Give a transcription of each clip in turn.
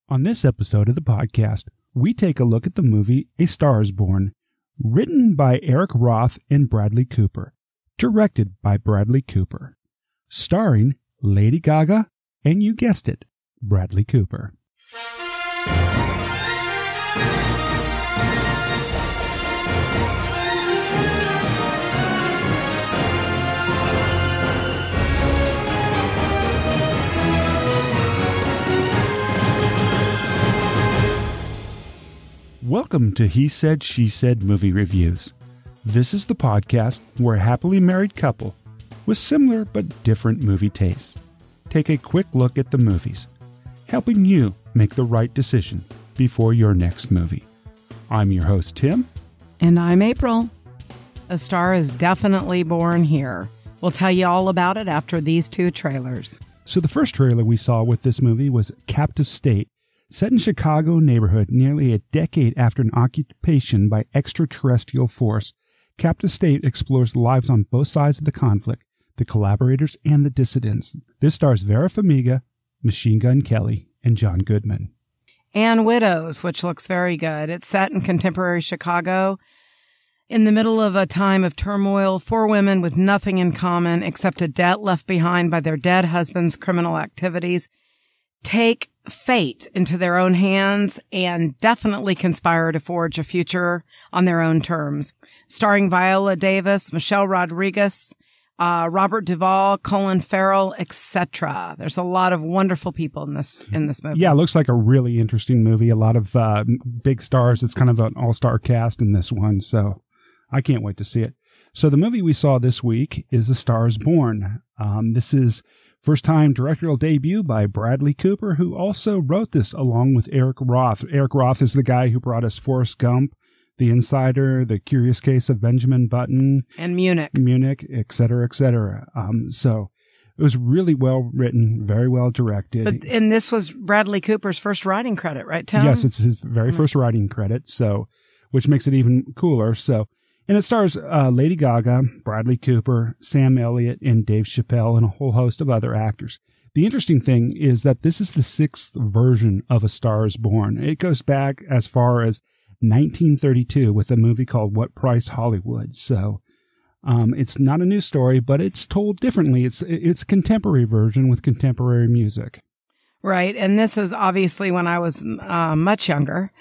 On this episode of the podcast, we take a look at the movie A Star is Born, written by Eric Roth and Bradley Cooper, directed by Bradley Cooper, starring Lady Gaga and, you guessed it, Bradley Cooper. Welcome to He Said, She Said Movie Reviews. This is the podcast where a happily married couple with similar but different movie tastes take a quick look at the movies, helping you make the right decision before your next movie. I'm your host, Tim. And I'm April. A Star is definitely born here. We'll tell you all about it after these two trailers. So the first trailer we saw with this movie was Captive State, set in Chicago neighborhood nearly a decade after an occupation by extraterrestrial force. Captive State explores the lives on both sides of the conflict, the collaborators and the dissidents. This stars Vera Farmiga, Machine Gun Kelly, and John Goodman. And Widows, which looks very good. It's set in contemporary Chicago. In the middle of a time of turmoil, four women with nothing in common except a debt left behind by their dead husband's criminal activities take fate into their own hands and definitely conspire to forge a future on their own terms. Starring Viola Davis, Michelle Rodriguez, Robert Duvall, Colin, Farrell, etc. There's a lot of wonderful people in this movie. Yeah, it looks like a really interesting movie. A lot of big stars. It's kind of an all-star cast in this one, so I can't wait to see it. So the movie we saw this week is A Star is Born. This is first-time directorial debut by Bradley Cooper, who also wrote this along with Eric Roth. Eric Roth is the guy who brought us Forrest Gump, The Insider, The Curious Case of Benjamin Button. And Munich, et cetera, et cetera. So it was really well written, very well directed. And this was Bradley Cooper's first writing credit, right, Tom? Yes, it's his very first writing credit, so which makes it even cooler. And it stars Lady Gaga, Bradley Cooper, Sam Elliott, and Dave Chappelle, and a whole host of other actors. The interesting thing is that this is the sixth version of A Star is Born. It goes back as far as 1932 with a movie called What Price Hollywood. So it's not a new story, but it's told differently. It's a contemporary version with contemporary music. Right. And this is obviously when I was much younger.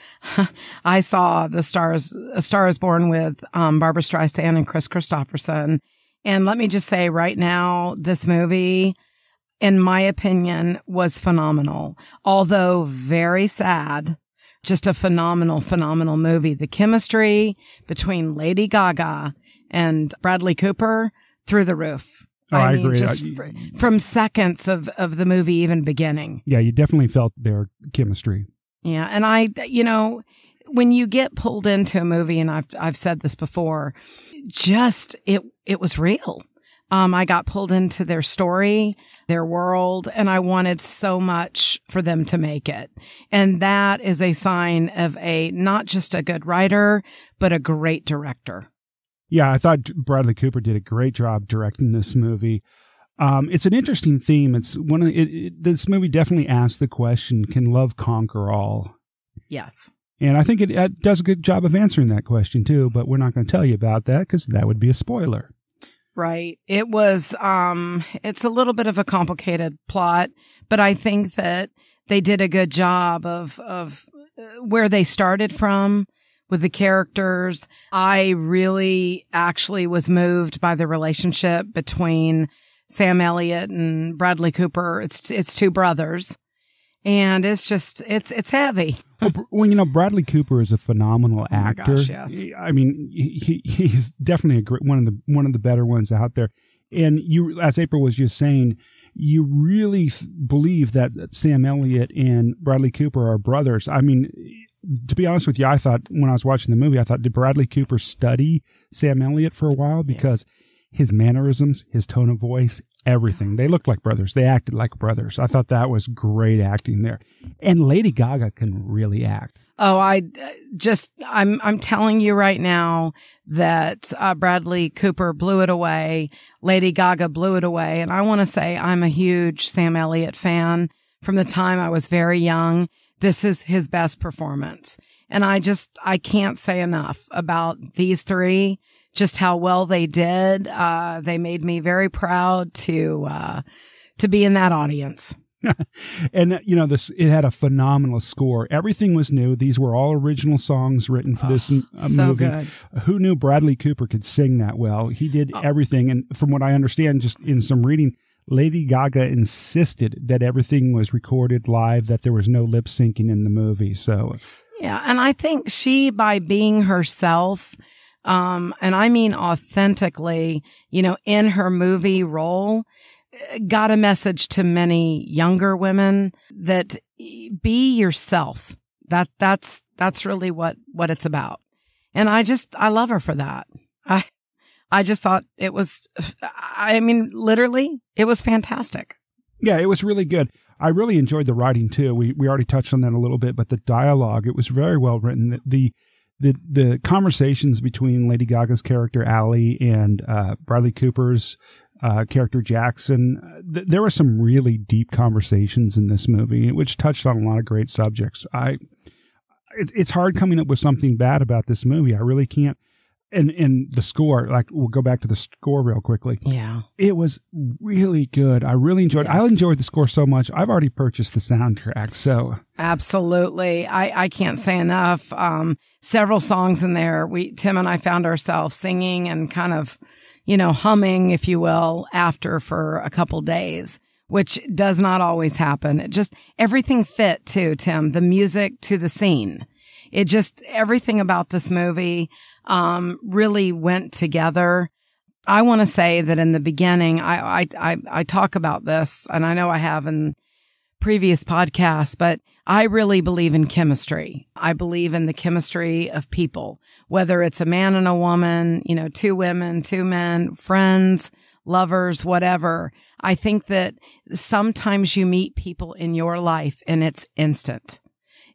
I saw A Star is Born with Barbra Streisand and Chris Christopherson. And let me just say right now, this movie, in my opinion, was phenomenal. Although very sad, just a phenomenal, phenomenal movie. The chemistry between Lady Gaga and Bradley Cooper, through the roof. I agree. Just from seconds of the movie even beginning. Yeah, you definitely felt their chemistry. Yeah, and when you get pulled into a movie, and I've said this before, just it was real. I got pulled into their story, their world, and I wanted so much for them to make it. And that is a sign of not just a good writer, but a great director. Yeah, I thought Bradley Cooper did a great job directing this movie. It's an interesting theme. It's this movie definitely asks the question, can love conquer all? Yes. And I think it does a good job of answering that question too, but we're not going to tell you about that because that would be a spoiler. Right. It was, it's a little bit of a complicated plot, but I think that they did a good job of where they started from. With the characters, I really actually was moved by the relationship between Sam Elliott and Bradley Cooper. It's two brothers, and it's heavy. Well, Bradley Cooper is a phenomenal actor. Oh my gosh, yes. I mean, he's definitely one of the better ones out there. And you, as April was just saying, you really believe that Sam Elliott and Bradley Cooper are brothers. I mean, to be honest with you, I thought when I was watching the movie, did Bradley Cooper study Sam Elliott for a while? Because his mannerisms, his tone of voice, everything, they looked like brothers. They acted like brothers. I thought that was great acting there. And Lady Gaga can really act. Oh, I'm telling you right now that Bradley Cooper blew it away. Lady Gaga blew it away. And I want to say I'm a huge Sam Elliott fan from the time I was very young. this is his best performance. And I can't say enough about these three, just how well they did. They made me very proud to be in that audience. And, you know, it had a phenomenal score. Everything was new. These were all original songs written for this so movie. Good. Who knew Bradley Cooper could sing that well? He did everything. And from what I understand, just in some reading, Lady Gaga insisted that everything was recorded live, that there was no lip syncing in the movie. So, yeah. And I think she, by being herself, and I mean authentically, you know, in her movie role, got a message to many younger women that be yourself. That's really what it's about. And I love her for that. I just thought it was, I mean, literally, it was fantastic. Yeah, it was really good. I really enjoyed the writing too. We already touched on that a little bit, but the dialogue, it was very well written. The conversations between Lady Gaga's character Allie and Bradley Cooper's character Jackson, there were some really deep conversations in this movie, which touched on a lot of great subjects. It's hard coming up with something bad about this movie. I really can't. And the score, like, we'll go back to the score real quickly. Yeah. It was really good. I really enjoyed it. I enjoyed the score so much. I've already purchased the soundtrack, so. Absolutely. I can't say enough. Several songs in there, Tim and I found ourselves singing and kind of, you know, humming, if you will, after for a couple days, which does not always happen. It just, everything fit too, Tim, the music to the scene. It just, everything about this movie, really went together. I want to say that in the beginning, I talk about this, and I know I have in previous podcasts, but I really believe in chemistry. I believe in the chemistry of people, whether it's a man and a woman, you know, two women, two men, friends, lovers, whatever. I think that sometimes you meet people in your life and it's instant.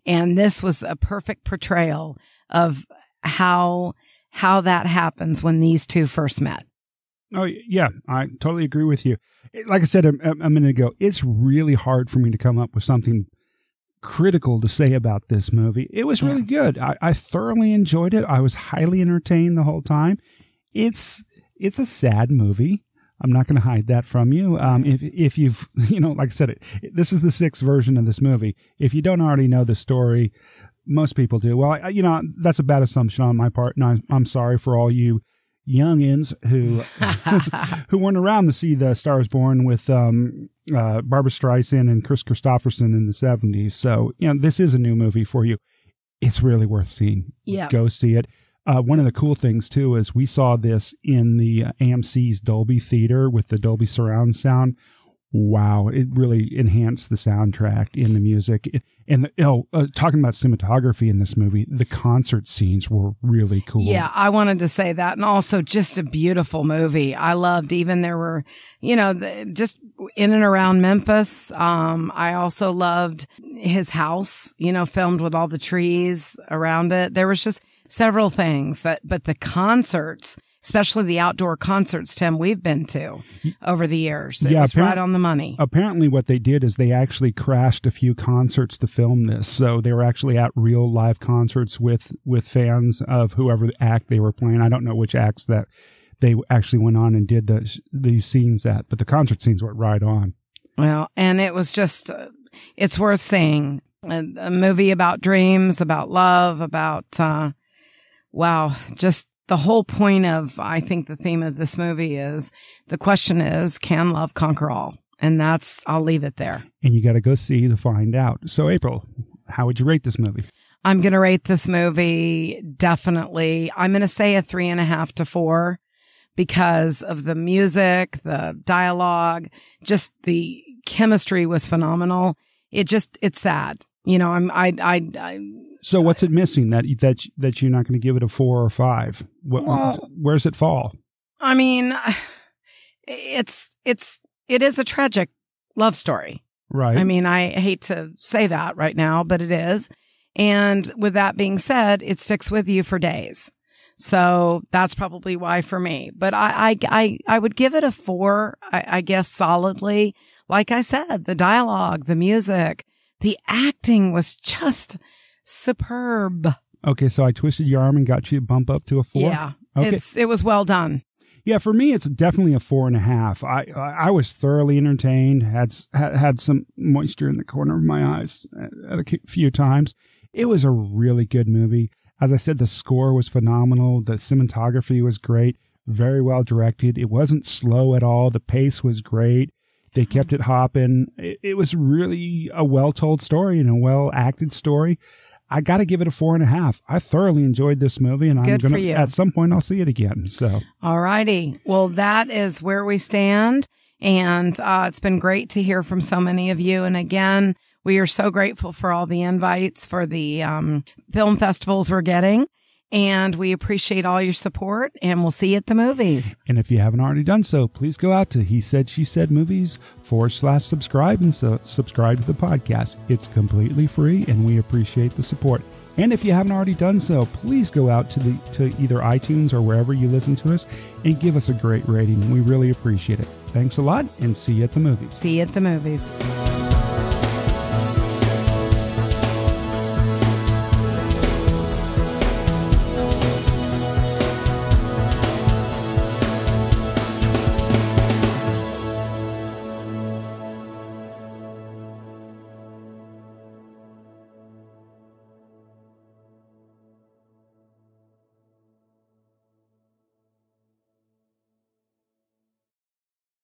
And this was a perfect portrayal of how that happens when these two first met. Oh, yeah, I totally agree with you. Like I said a minute ago, it's really hard for me to come up with something critical to say about this movie. It was really good. I thoroughly enjoyed it. I was highly entertained the whole time. It's a sad movie. I'm not going to hide that from you. If you've, you know, like I said, this is the 6th version of this movie. If you don't already know the story, most people do. Well, you know, that's a bad assumption on my part, and I'm sorry for all you youngins who weren't around to see The Star Is Born with Barbra Streisand and Chris Christopherson in the 70s. So, you know, this is a new movie for you. It's really worth seeing. Yeah. Go see it. One of the cool things, too, is we saw this in the AMC's Dolby Theater with the Dolby surround sound. Wow, it really enhanced the soundtrack in the music. Talking about cinematography in this movie, the concert scenes were really cool. Yeah, I wanted to say that. And also just a beautiful movie. I loved, even there were, you know, just in and around Memphis. I also loved his house, you know, filmed with all the trees around it. There was just several things but the concerts, especially the outdoor concerts, Tim, we've been to over the years. It was right on the money. Apparently what they did is they actually crashed a few concerts to film this. So they were actually at real live concerts with fans of whoever act they were playing. I don't know which acts that they actually went on and did these scenes at, but the concert scenes were right on. Well, and it was just, it's worth seeing. A movie about dreams, about love, about, just the whole point of, I think the theme of this movie is, the question is, can love conquer all? And I'll leave it there. And you got to go see to find out. So April, how would you rate this movie? I'm going to rate this movie definitely, I'm going to say a 3.5 to 4 because of the music, the dialogue, just the chemistry was phenomenal. It's sad. You know, So what's it missing that you're not going to give it a 4 or 5? Where's it fall? I mean, it is a tragic love story. Right. I mean, I hate to say that right now, but it is. And with that being said, it sticks with you for days. So that's probably why for me. But I would give it a 4, I guess, solidly. Like I said, the dialogue, the music, The acting was just superb. Okay, so I twisted your arm and got you to bump up to a 4? Yeah, okay. It was well done. Yeah, for me, it's definitely a 4.5. I was thoroughly entertained, had some moisture in the corner of my eyes at a few times. It was a really good movie. As I said, the score was phenomenal. The cinematography was great, very well directed. It wasn't slow at all. The pace was great. They kept it hopping. It was really a well-told story and a well-acted story. I got to give it a 4.5. I thoroughly enjoyed this movie, and at some point I'll see it again. So, all righty. Well, that is where we stand, and it's been great to hear from so many of you. And again, we are so grateful for all the invites for the film festivals we're getting. And we appreciate all your support, and we'll see you at the movies. And if you haven't already done so, please go out to He Said, She Said Movies/subscribe and subscribe to the podcast. It's completely free, and we appreciate the support. And if you haven't already done so, please go out to either iTunes or wherever you listen to us and give us a great rating. We really appreciate it. Thanks a lot, and see you at the movies. See you at the movies.